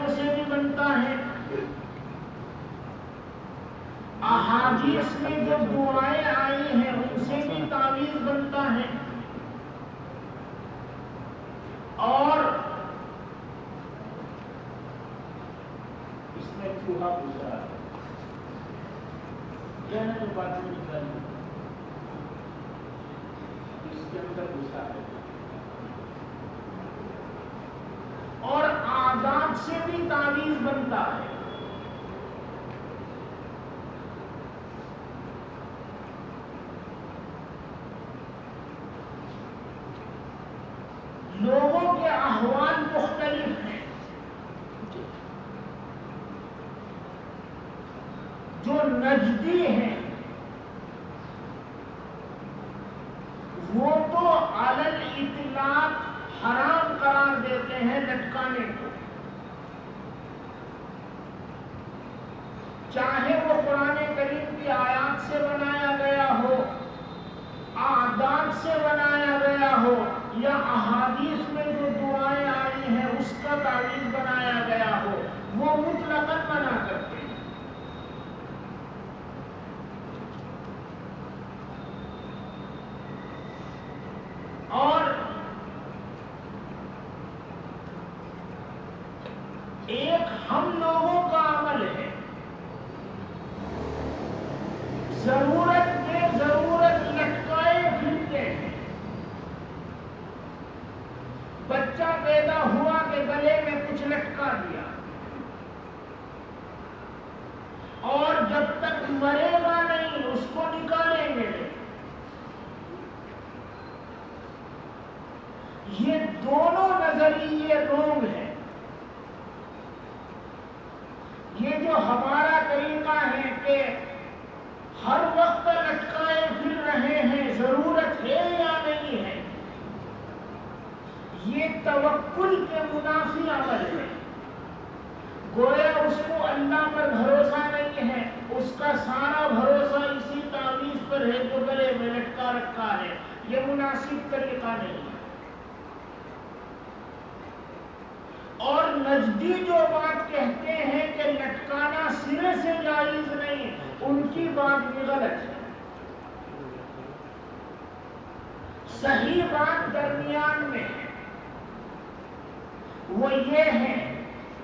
روایتوں سے بھی بنتا ہے، احادیث میں جو دعائیں آئی ہیں ان سے بھی تعویذ بنتا ہے، اور اس میں چوہا گزرا ہے، یہ جو باتیں نکالی اس کے اندر گھسا ہے، اور عادات سے بھی تعویذ بنتا ہے۔ لوگوں کے احوال مختلف ہیں، جو نجدی ہیں وہ تو علی الاطلاق حرام قرار دیتے ہیں لٹکانے کو، چاہے وہ قرآن کریم کی آیات سے بنایا گیا ہو، عادات سے بنایا گیا ہو، یا احادیث میں جو دعائیں آئی ہیں اس کا تعویذ بنایا گیا ہو، وہ مطلقاً منع کرتے ہیں۔ اور ایک ہم لوگوں کا عمل ہے، ضرورت میں ضرورت لٹکائے پھرتے ہیں، بچہ پیدا ہوا کہ گلے میں کچھ لٹکا دیا، اور جب تک مرے گا نہیں اس کو نکالیں گے نہیں۔ یہ دونوں نظریے رونگ ہیں۔ یہ جو ہمارا طریقہ ہے کہ ہر وقت لٹکائے پھر رہے ہیں، ضرورت ہے یا نہیں ہے، یہ توکل کے منافی عمل ہے۔ گویا اس کو اللہ پر بھروسہ نہیں ہے، اس کا سارا بھروسہ اسی تعویذ پر ہے جو گلے میں لٹکا رکھا ہے، یہ مناسب طریقہ نہیں ہے۔ اور نجدی جو بات کہتے ہیں کہ لٹکانا سرے سے جائز نہیں، ان کی بات بھی غلط ہے۔ صحیح بات درمیان میں ہے، وہ یہ ہے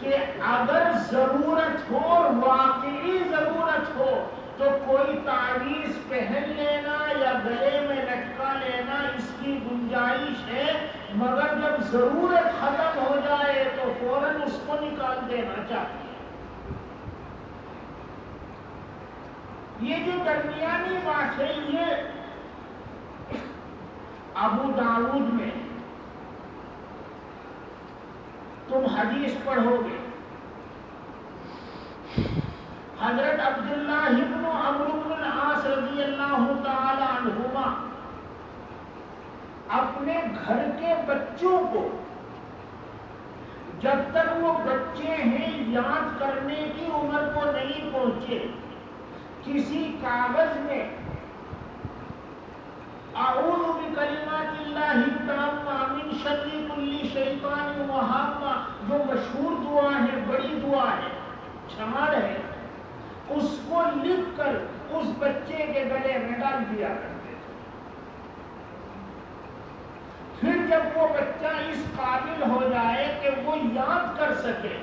کہ اگر ضرورت ہو، واقعی ضرورت ہو، تو کوئی تعویذ پہن لینا یا گلے میں لٹکا لینا اس کی گنجائش ہے، مگر جب ضرورت ختم ہو جائے تو فوراً اس کو نکال دینا چاہیے۔ یہ جو درمیانی بات ہے، یہ ابو داؤد میں تم حدیث پڑھو گے، حضرت عبداللہ ابن عمرو بن العاص رضی اللہ تعالی عنہما اپنے گھر کے بچوں کو جب تک وہ بچے ہیں یاد کرنے کی عمر کو نہیں پہنچے، کسی کاغذ میں اعوذ بکلمات اللہ التامہ من شر کل شیطان وہامہ، جو مشہور دعا ہے، بڑی دعا ہے، چھمڑ ہے، اس کو لکھ کر اس بچے کے گلے میں ڈال دیا کرتے تھے۔ پھر جب وہ بچہ اس قابل ہو جائے کہ وہ یاد کر سکے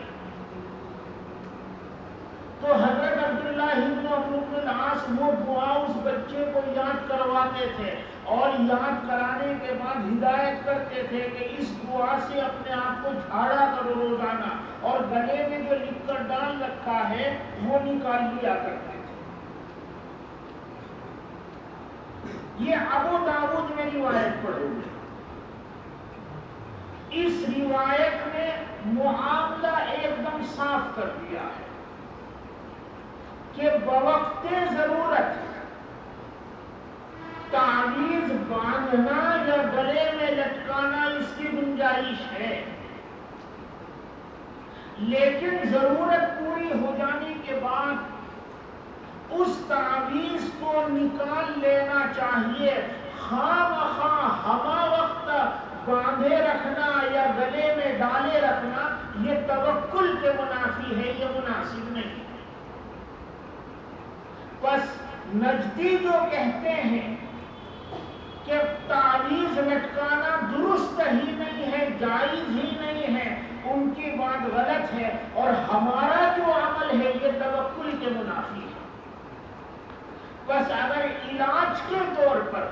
تو حضرت عبداللہ ابن عمرو بن العاص وہ دعا اس بچے کو یاد کرواتے تھے، اور یاد کرانے کے بعد ہدایت کرتے تھے کہ اس دعا سے اپنے آپ کو جھاڑا کرو روزانہ، اور گلے میں جو لکھ کر ڈال رکھا ہے وہ نکال لیا کرتے تھے۔ یہ ابو داؤد میں روایت پڑھو گے۔ اس روایت نے معاملہ ایک دم صاف کر دیا ہے کہ بوقت ضرورت تعویذ باندھنا یا گلے میں لٹکانا اس کی گنجائش ہے، لیکن ضرورت پوری ہو جانے کے بعد اس تعویذ کو نکال لینا چاہیے۔ خواہ مخواہ ہمہ وقت باندھے رکھنا یا گلے میں ڈالے رکھنا یہ توکل کے منافی کی ہے یہ مناسب نہیں. بس نجدی جو کہتے ہیں کہ تعویذ لٹکانا درست ہی نہیں ہے، جائز ہی نہیں ہے، ان کی بات غلط ہے، اور ہمارا جو عمل ہے یہ توکل کے منافی ہے. بس اگر علاج کے طور پر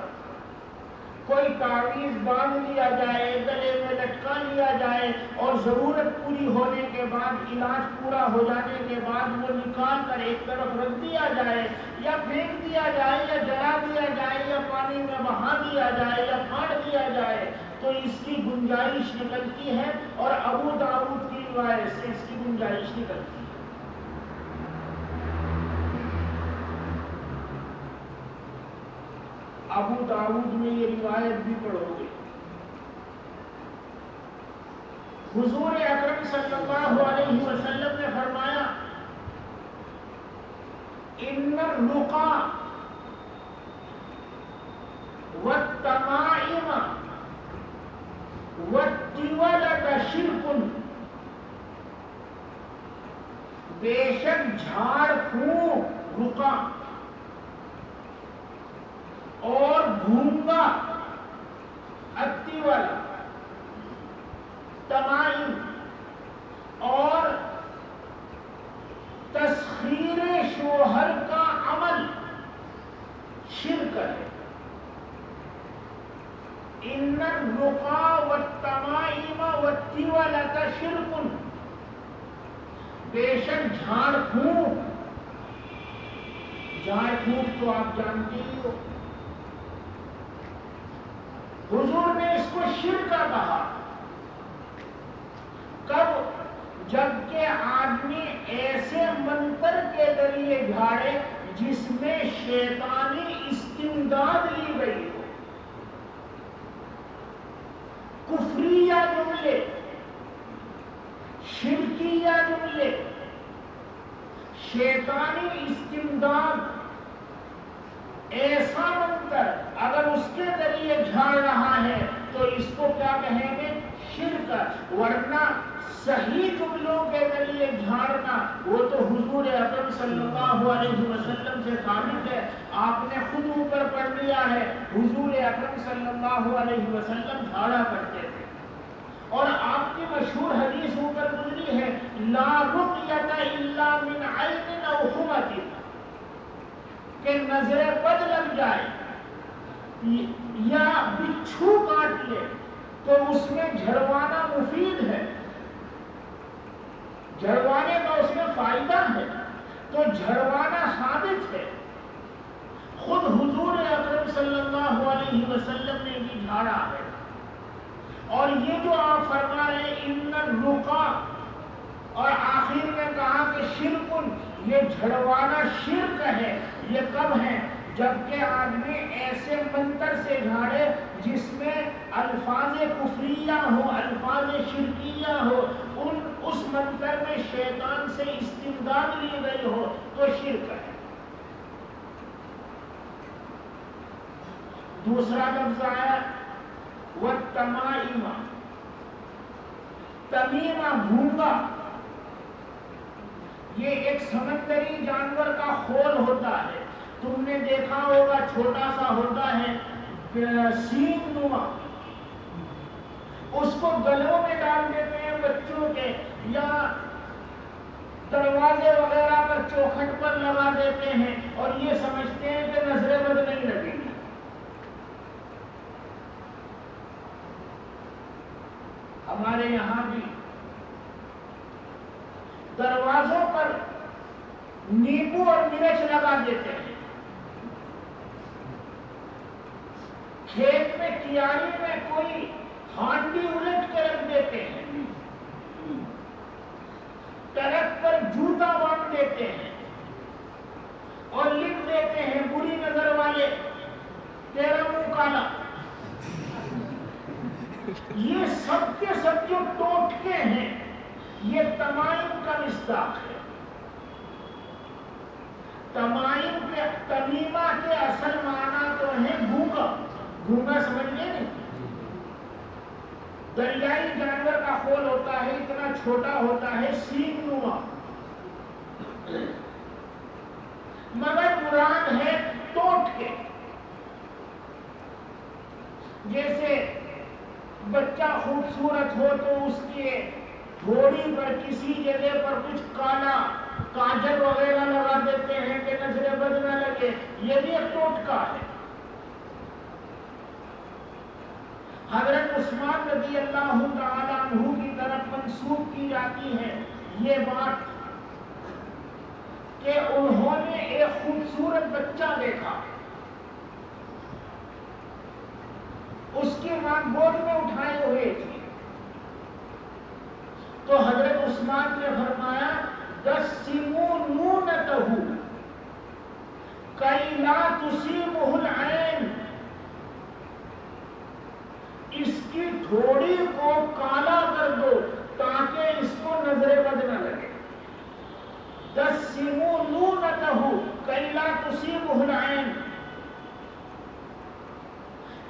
کوئی تعویذ باندھ لیا جائے، گلے میں لٹکا لیا جائے، اور ضرورت پوری ہونے کے بعد، علاج پورا ہو جانے کے بعد وہ نکال کر ایک طرف رکھ دیا جائے، یا پھینک دیا جائے، یا جلا دیا جائے، یا پانی میں بہا دیا جائے، یا پھاڑ دیا جائے، تو اس کی گنجائش نکلتی ہے، اور ابو داؤد کی روایت سے اس کی گنجائش نکلتی ہے. ابو داؤد میں یہ روایت بھی پڑھو گے. حضور اکرم صلی اللہ علیہ وسلم نے فرمایا ان الرقى والتمائم والتولة شرک، بے شک جھاڑ پھونک، رقا اور گھونگا، التولة، تمائم اور تسخیر شوہر کا عمل شرک ہے. ان الرقى والتمائم والتولة شرک، بے شک جھاڑ پھونک، جھاڑ پھونک تو آپ جانتے ہی ہو. حضور نے اس کو شرک کہا. کب؟ جبکہ آدمی ایسے منتر کے ذریعے جھاڑے جس میں شیطانی استمداد لی گئی ہو. کفریہ جملے، شرکیہ جملے، شیطانی استمداد، ایسا منتر اگر اس کے ذریعے جھاڑ رہا ہے تو اس کو کیا کہیں گے؟ شرک. ورنہ صحیح جملوں کے ذریعے جھاڑنا وہ تو حضور اکرم صلی اللہ علیہ وسلم سے ثابت ہے. آپ نے خود اوپر پڑھ لیا ہے، حضور اکرم صلی اللہ علیہ وسلم جھاڑا کرتے تھے. اور آپ کی مشہور حدیث اوپر گزری ہے، لا رقیۃ الا من عین او حمۃ، کہ نظر بد لگ جائے یا بچھو کاٹ لے تو اس میں جھڑوانا مفید ہے، جھڑوانے کا اس میں فائدہ ہے، تو جھڑوانا ثابت ہے. خود حضور اکرم صلی اللہ علیہ وسلم نے بھی جھاڑا ہے. اور یہ جو آپ فرما رہے ہیں ان الرقى، اور آخر میں کہا کہ شرکن، یہ جھڑوانا شرک ہے. یہ کب ہے؟ جبکہ آدمی ایسے منتر سے جھاڑے جس میں الفاظ کفریہ ہو، الفاظ شرکیہ ہو، اس منتر میں شیطان سے استمداد لی گئی ہو تو شرک ہے. دوسرا لفظ آیا والتمائم، تمیمہ گھونگا. یہ ایک سمندری جانور کا خول ہوتا ہے، تم نے دیکھا ہوگا، چھوٹا سا ہوتا ہے، سینگ نما. اس کو گلوں میں ڈال دیتے ہیں بچوں کے، یا دروازے وغیرہ پر چوکھٹ پر لگا دیتے ہیں، اور یہ سمجھتے ہیں کہ نظر بد نہیں لگے گی. ہمارے یہاں بھی دروازوں پر نیبو اور مرچ لگا دیتے ہیں. کھیت میں کیاری میں کوئی ہانڈی الٹ کے رکھ دیتے ہیں، ٹرک پر جوتا باندھ دیتے ہیں، اور لکھ دیتے ہیں بری نظر والے تیرا منہ کالا. یہ سب کے سب جو ٹوٹکے ہیں یہ تمائم کا مصداق ہے. تمائم کے، تمیمہ کے اصل معنی تو ہے گھونگا. گھونگا سمجھ گئے نہیں؟ دریائی جانور کا خول ہوتا ہے، اتنا چھوٹا ہوتا ہے، سینگ نما. مگر مراد ہے ٹوٹ کے. جیسے بچہ خوبصورت ہو تو اس کے تھوڑی پر کسی جگہ پر کچھ کالا کاجل وغیرہ لگا دیتے ہیں کہ نظر بد نہ لگے، یہ بھی ایک ٹوٹکا ہے. حضرت عثمان رضی اللہ تعالیٰ عنہ کی طرف منسوب کی جاتی ہے یہ بات کہ انہوں نے ایک خوبصورت بچہ دیکھا، اس کی ماں گود میں اٹھائے ہوئے تھی، تو حضرت عثمان نے فرمایا دسموا نونتہ کی لا تصیبہ العین، اس کی تھوڑی کو کالا کر دو تاکہ اس کو نظر بد نہ لگے. دسموا نونتہ کی لا تصیبہ العین،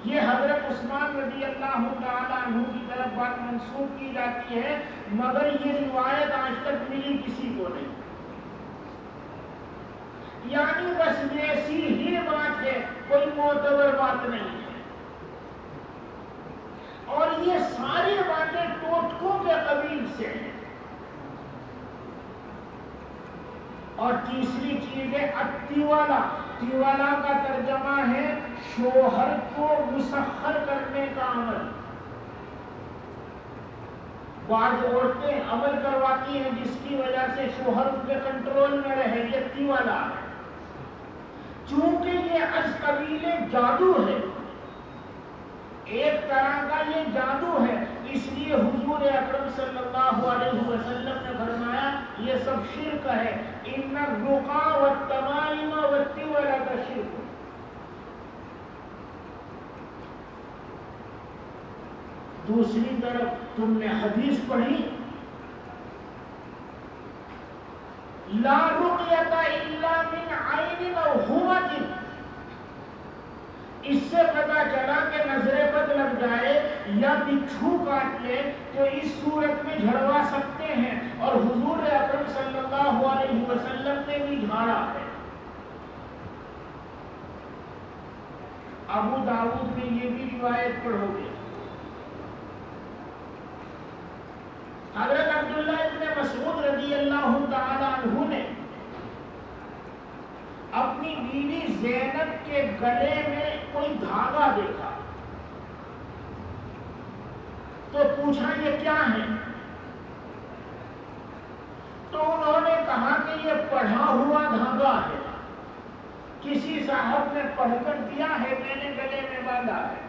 یہ حضرت عثمان رضی اللہ تعالیٰ عنہ کی طرف بات منسوب کی جاتی ہے، مگر یہ روایت آج تک ملی کسی کو نہیں. یعنی بس ایسی ہی بات ہے، کوئی معتبر بات نہیں ہے. اور یہ ساری باتیں ٹوٹکوں کے قبیل سے ہیں. اور تیسری چیز ہے التیوالہ. تیوالہ کا ترجمہ ہے شوہر کو مسخر کرنے کا عمل. بعض عورتیں عمل کرواتی ہیں جس کی وجہ سے شوہر ان کے کنٹرول میں رہے، یہ تیوالہ ہے. چونکہ یہ از قبیل جادو ہے، ایک طرح کا یہ جادو ہے، اس لیے حضور اکرم صلی اللہ علیہ وسلم نے فرمایا یہ سب شرک ہے. ان الرقا والتمائم والتیولۃ شرک. دوسری طرف تم نے حدیث پڑھی لا رقیۃ الا من عین او حمۃ، اس سے پتا چلا کہ نظر بد لگ جائے یا بچھو کاٹ لے تو اس صورت میں جھڑوا سکتے ہیں، اور حضور اکرم صلی اللہ علیہ وسلم نے بھی جھاڑا ہے. ابو داؤد میں یہ بھی روایت پڑھو گے. حضرت عبداللہ ابن مسعود رضی اللہ تعالی عنہ نے اپنی بیوی زینب کے گلے میں کوئی دھاگا دیکھا تو پوچھا یہ کیا ہے؟ تو انہوں نے کہا کہ یہ پڑھا ہوا دھاگا ہے، کسی صاحب نے پڑھ کر دیا ہے، میں نے گلے میں باندھا ہے.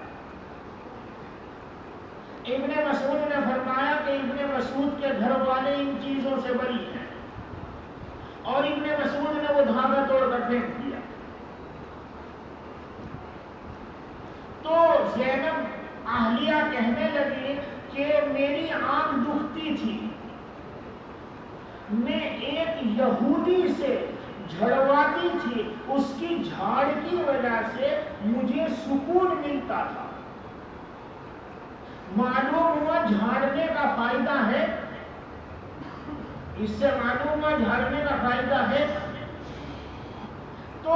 ابن مسعود نے فرمایا کہ ابن مسعود کے گھر والے ان چیزوں سے بری ہیں، اور ابن مسعود نے وہ دھاگا توڑ کر پھینک دیا. تو زینب اہلیہ کہنے لگی کہ میری آنکھ دکھتی تھی، میں ایک یہودی سے جھڑواتی تھی، اس کی جھاڑ کی وجہ سے مجھے سکون ملتا تھا. معلوم ہوا جھاڑنے کا فائدہ ہے، اس سے معلوم ہوا جھاڑنے کا فائدہ ہے. تو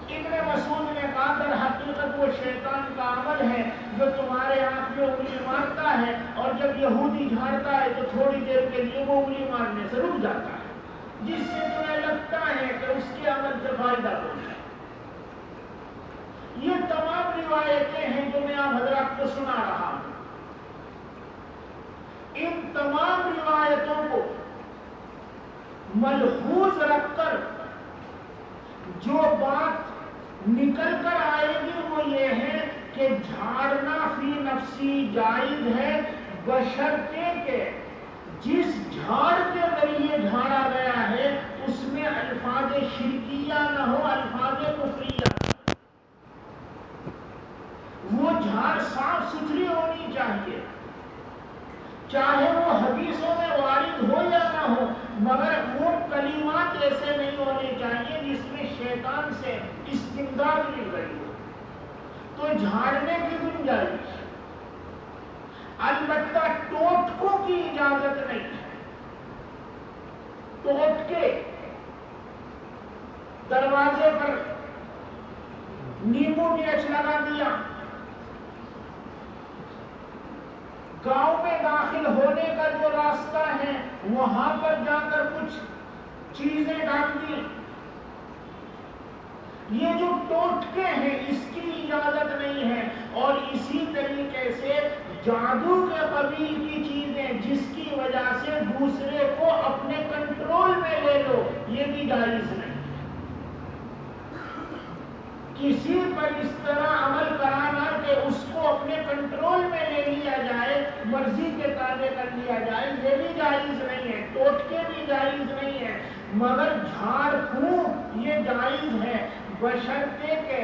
ابن مسعود نے کہا در حقیقت وہ شیطان کا عمل ہے جو تمہارے آنکھ میں انگلی مارتا ہے، اور جب یہودی جھاڑتا ہے تو تھوڑی دیر کے لیے وہ انگلی مارنے سے رک جاتا ہے، جس سے تمہیں لگتا ہے کہ اس کے عمل سے فائدہ ہوتا ہے. یہ تمام روایتیں ہیں جو میں آپ حضرات کو سنا رہا ہوں. ان تمام روایتوں کو ملحوظ رکھ کر جو بات نکل کر آئے گی وہ یہ ہے کہ جھاڑنا فی نفسی جائز ہے، بشرطے کہ جس جھاڑ کے ذریعے جھاڑا گیا ہے اس میں الفاظ شرکیہ نہ ہو، الفاظ کفریہ. وہ جھاڑ صاف ستھری ہونی چاہیے، چاہے وہ حدیثوں میں وارد ہو یا نہ ہو، مگر وہ کلمات ایسے نہیں ہونے چاہیے جس میں شیطان سے استمداد مل رہی ہو. تو جھاڑنے کی گنجائش، البتہ ٹوٹکوں کی اجازت نہیں ہے. توڑ کے دروازے پر نیمبو مرچ لگا دیا، گاؤں میں داخل ہونے کا جو راستہ ہے وہاں پر جا کر کچھ چیزیں ڈال دی۔ یہ جو ٹوٹکے ہیں اس کی اجازت نہیں ہے، اور اسی طریقے سے جادو کے قبیل کی چیزیں جس کی وجہ سے دوسرے کو اپنے کنٹرول میں لے لو، یہ بھی جائز نہیں۔ کسی پر اس طرح عمل کرانا کہ اس کو اپنے کنٹرول میں لے لیا جائے، مرضی کے تابع کر لیا جائے، یہ بھی جائز نہیں ہے۔ ٹوٹکے بھی جائز نہیں ہے، مگر جھاڑ پھونک یہ جائز ہے، بشرطے کہ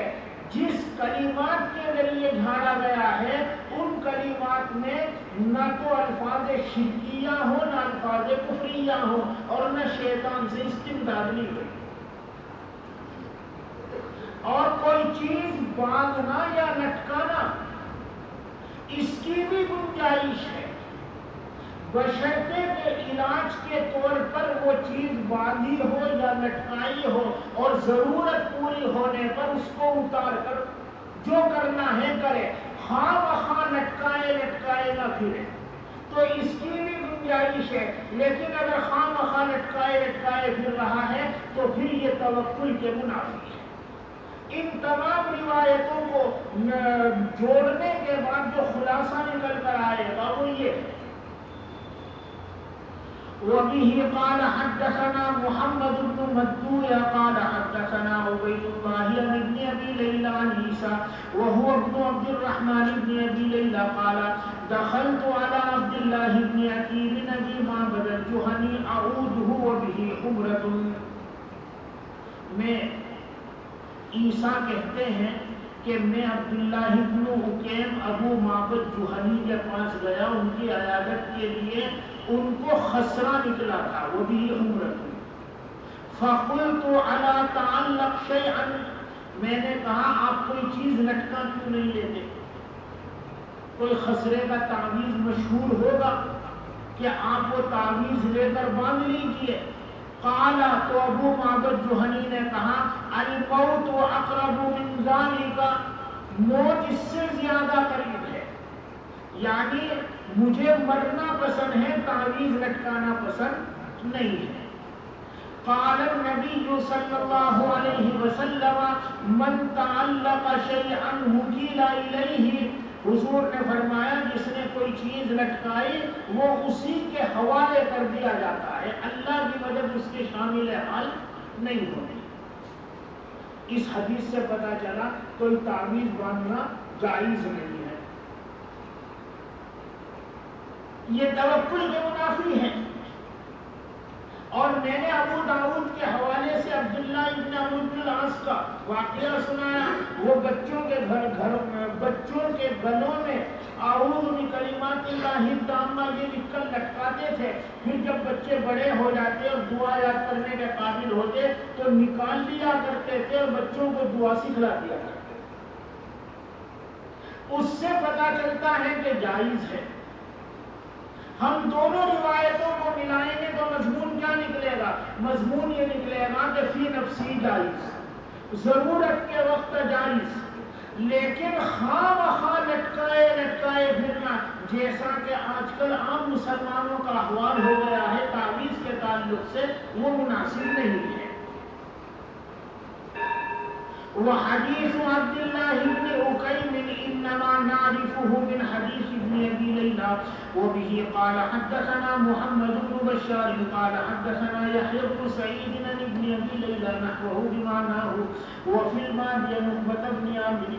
جس کلمات کے ذریعے جھاڑا گیا ہے ان کلمات میں نہ تو الفاظ شرکیہ ہو، نہ الفاظ کفریہ ہو، اور نہ شیطان سے استمداد لی گئی، اور کوئی چیز باندھنا یا لٹکانا اس کی بھی گنجائش ہے، بشرطے کہ علاج کے طور پر وہ چیز باندھی ہو یا لٹکائی ہو، اور ضرورت پوری ہونے پر اس کو اتار کر جو کرنا ہے کرے، خواہ بخواہ لٹکائے نہ پھرے، تو اس کی بھی گنجائش ہے۔ لیکن اگر خواہ بخواہ لٹکائے پھر رہا ہے تو پھر یہ توکل کے منافی ہے۔ ان تمام روایتوں کو جوڑنے کے بعد جو خلاصہ نکل کر آئے گا وہ یہ ہے۔ وبه قال حدثنا محمد بن مدوية قال حدثنا عبيد الله بن أبي ليلى عن عيسى وهو ابن عبد الرحمن بن أبي ليلى قال دخلت على عبد الله بن أكيل أبي معبد الجهني أعوده وبه حمرة۔ میں عیسیٰ کہتے ہیں کہ میں عبداللہ ابن عکیم ابو معبد جوہنی کے پاس گیا ان کی عیادت کے لیے، ان کو خسرہ نکلا تھا، وہ بھی عمرت۔ فقلت الا تعلق شیئا، میں نے کہا آپ کوئی چیز لٹکا کیوں نہیں لیتے؟ کوئی خسرے کا تعویذ مشہور ہوگا کہ آپ وہ تعویذ لے کر باندھ لیجئے۔ قال، تو ابو معبد جوہنی نے کہا الموت اقرب من ذلك، موت اس سے زیادہ قریب ہے، یعنی مجھے مرنا پسند ہے، تعویذ لٹکانا پسند نہیں ہے۔ قال النبی صلی اللہ علیہ وسلم من تعلق شیئا وکیل الیہ، حضور نے فرمایا جس نے کوئی چیز لٹکائی وہ اسی کے حوالے کر دیا جاتا ہے، اللہ کی مدد اس کے شامل حال نہیں ہوتی۔ اس حدیث سے پتہ چلا کوئی تعویذ باندھنا جائز نہیں ہے، یہ توکل کے منافی ہے۔ اور میں نے ابو داؤد کے حوالے سے عبداللہ ابن عمرو بن العاص کا واقعہ سنایا، وہ بچوں کے گلوں میں اعوذ بکلمات اللہ التامہ یہ لکھ کر لٹکاتے تھے، پھر جب بچے بڑے ہو جاتے اور دعا یاد کرنے کے قابل ہوتے تو نکال لیا کرتے تھے اور بچوں کو دعا سکھلا دیا کرتے تھے۔ اس سے پتہ چلتا ہے کہ جائز ہے۔ ہم دونوں روایتوں کو ملائیں گے تو مضمون کیا نکلے گا؟ مضمون یہ نکلے گا کہ فی نفسی جائز، ضرورت کے وقت جائز، لیکن خواہ بخواہ لٹکائے پھرنا جیسا کہ آج کل عام مسلمانوں کا احوال ہو گیا ہے تعویذ کے تعلق سے، وہ مناسب نہیں ہے۔ وحديث عبد الله بن عكيم إنما نعرفه من حديث ابن أبي ليلى وبه قال حدثنا محمد بن بشار قال حدثنا يحيى بن سعيد عن ابن أبي ليلى نحوه بمعناه وفي الباب نخبة بن عامر